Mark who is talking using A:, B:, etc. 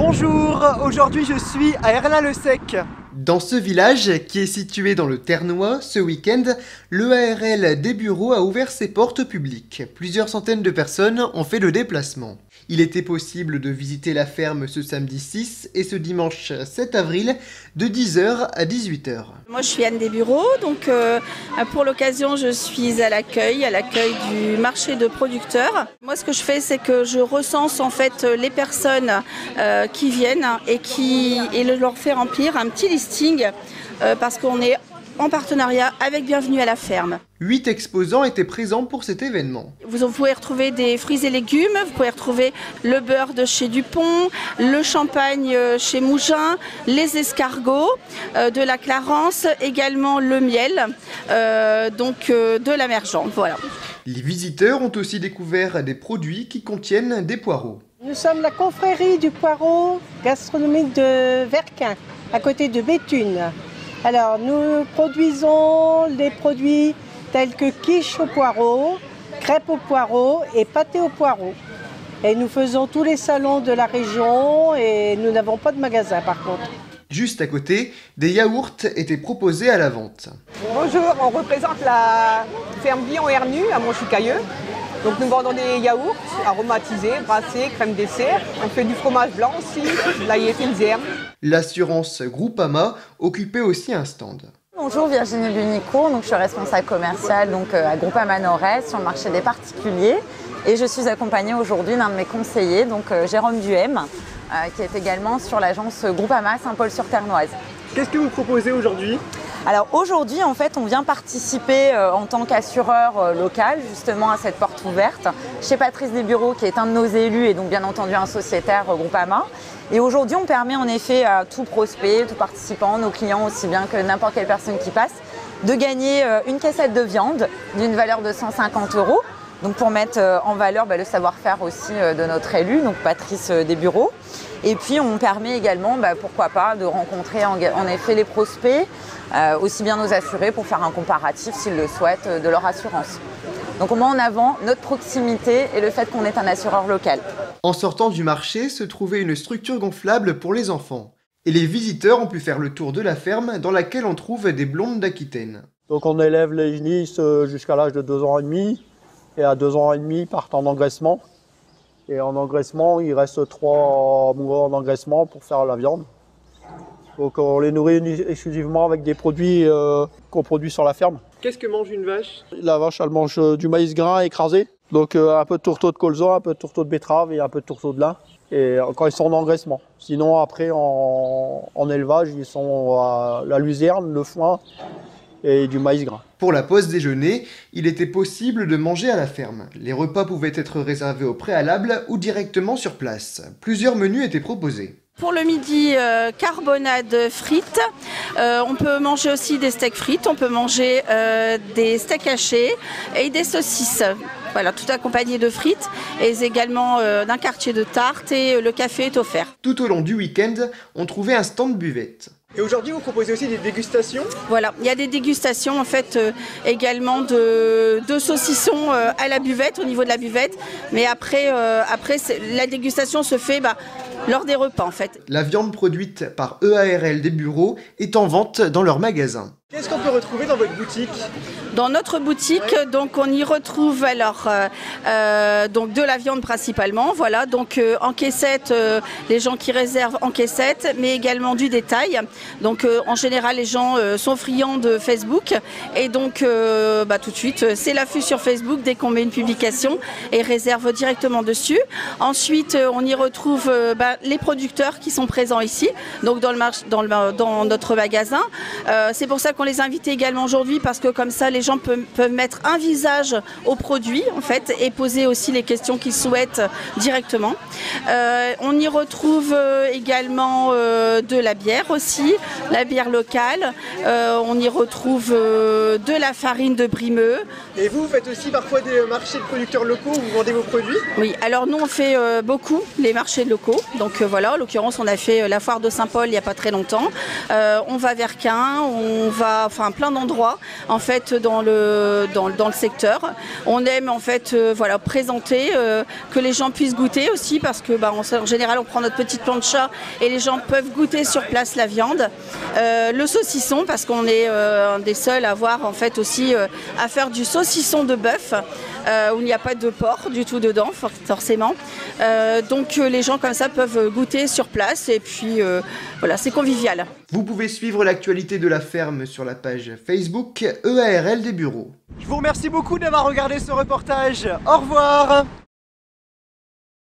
A: Bonjour, aujourd'hui je suis à Erlin-le-Sec.
B: Dans ce village, qui est situé dans le Ternois, ce week-end, l'EARL des bureaux a ouvert ses portes publiques. Plusieurs centaines de personnes ont fait le déplacement. Il était possible de visiter la ferme ce samedi 6 et ce dimanche 7 avril de 10h à 18h.
C: Moi je suis Anne des bureaux, donc pour l'occasion je suis à l'accueil du marché de producteurs. Moi ce que je fais c'est que je recense en fait les personnes qui viennent et leur fais remplir un petit listing parce qu'on est en partenariat avec Bienvenue à la ferme.
B: 8 exposants étaient présents pour cet événement.
C: Vous pouvez retrouver des fruits et légumes, vous pouvez retrouver le beurre de chez Dupont, le champagne chez Mougin, les escargots de la Clarence, également le miel de la Mergente. Voilà.
B: Les visiteurs ont aussi découvert des produits qui contiennent des poireaux.
D: Nous sommes la confrérie du poireau gastronomique de Verquin, à côté de Béthune. Alors, nous produisons des produits tels que quiche au poireau, crêpes au poireau et pâté au poireau. Et nous faisons tous les salons de la région et nous n'avons pas de magasin par contre.
B: Juste à côté, des yaourts étaient proposés à la vente.
E: Bonjour, on représente la ferme Billon-Hernu à Montchoucailleux. Donc nous vendons des yaourts aromatisés, brassés, crème dessert. On fait du fromage blanc aussi, de l'ail fines herbes.
B: L'assurance Groupama occupait aussi un stand.
F: Bonjour, Virginie Bunico, je suis responsable commerciale à Groupama Nord-Est sur le marché des particuliers et je suis accompagnée aujourd'hui d'un de mes conseillers, Jérôme Duhem, qui est également sur l'agence Groupama Saint-Paul-sur-Ternoise.
A: Qu'est-ce que vous proposez aujourd'hui ?
F: Alors aujourd'hui, en fait, on vient participer en tant qu'assureur local justement à cette porte ouverte chez Patrice Desbureaux, qui est un de nos élus et donc bien entendu un sociétaire Groupama. Et aujourd'hui, on permet en effet à tout prospect, tout participant, nos clients aussi bien que n'importe quelle personne qui passe, de gagner une caissette de viande d'une valeur de 150 €. Donc pour mettre en valeur le savoir-faire aussi de notre élu, donc Patrice Desbureaux. Et puis on permet également, pourquoi pas, de rencontrer en effet les prospects, aussi bien nos assurés pour faire un comparatif s'ils le souhaitent de leur assurance. Donc on met en avant notre proximité et le fait qu'on est un assureur local.
B: En sortant du marché se trouvait une structure gonflable pour les enfants. Et les visiteurs ont pu faire le tour de la ferme dans laquelle on trouve des blondes d'Aquitaine.
G: Donc on élève les génisses jusqu'à l'âge de 2 ans et demi. Et à 2 ans et demi, ils partent en engraissement. Et en engraissement, il reste 3 mois en engraissement pour faire la viande. Donc on les nourrit exclusivement avec des produits qu'on produit sur la ferme.
A: Qu'est-ce que mange une vache ?
G: La vache, elle mange du maïs grain écrasé. Donc un peu de tourteau de colza, un peu de tourteau de betterave et un peu de tourteau de lin. Et quand ils sont en engraissement. Sinon après en élevage, ils sont à la luzerne, le foin et du maïs grain.
B: Pour la pause déjeuner, il était possible de manger à la ferme. Les repas pouvaient être réservés au préalable ou directement sur place. Plusieurs menus étaient proposés.
C: Pour le midi, carbonade frites. On peut manger aussi des steaks frites, on peut manger des steaks hachés et des saucisses. Voilà, tout accompagné de frites et également d'un quartier de tarte et le café est offert.
B: Tout au long du week-end, on trouvait un stand buvette.
A: Et aujourd'hui, vous proposez aussi des dégustations ?
C: Voilà, il y a des dégustations en fait également de saucissons à la buvette, au niveau de la buvette. Mais après la dégustation se fait lors des repas en fait.
B: La viande produite par EARL des bureaux est en vente dans leur magasin.
A: Qu'est-ce qu'on peut retrouver dans votre boutique ?
C: Dans notre boutique, donc on y retrouve donc de la viande principalement, voilà, donc en caissette, les gens qui réservent en caissette, mais également du détail. Donc en général, les gens sont friands de Facebook et donc tout de suite, c'est l'affût sur Facebook dès qu'on met une publication et réserve directement dessus. Ensuite, on y retrouve les producteurs qui sont présents ici, donc dans notre magasin. C'est pour ça qu'on les invite également aujourd'hui parce que comme ça, les gens peuvent mettre un visage au produit en fait et poser aussi les questions qu'ils souhaitent directement. On y retrouve également de la bière aussi, la bière locale. On y retrouve de la farine de Brimeux.
A: Et vous faites aussi parfois des marchés de producteurs locaux où vous vendez vos produits ?
C: Oui, alors nous on fait beaucoup les marchés locaux. Donc voilà, en l'occurrence on a fait la foire de Saint-Paul il n'y a pas très longtemps. On va vers Quin, on va plein d'endroits en fait dans le secteur. On aime en fait voilà, présenter, que les gens puissent goûter aussi parce que en général on prend notre petite plancha et les gens peuvent goûter sur place la viande. Le saucisson parce qu'on est un des seuls à avoir en fait aussi à faire du saucisson de bœuf où il n'y a pas de porc du tout dedans forcément. Donc les gens comme ça peuvent goûter sur place et puis voilà, c'est convivial.
B: Vous pouvez suivre l'actualité de la ferme sur la page Facebook EARL des bureaux.
A: Je vous remercie beaucoup d'avoir regardé ce reportage. Au revoir.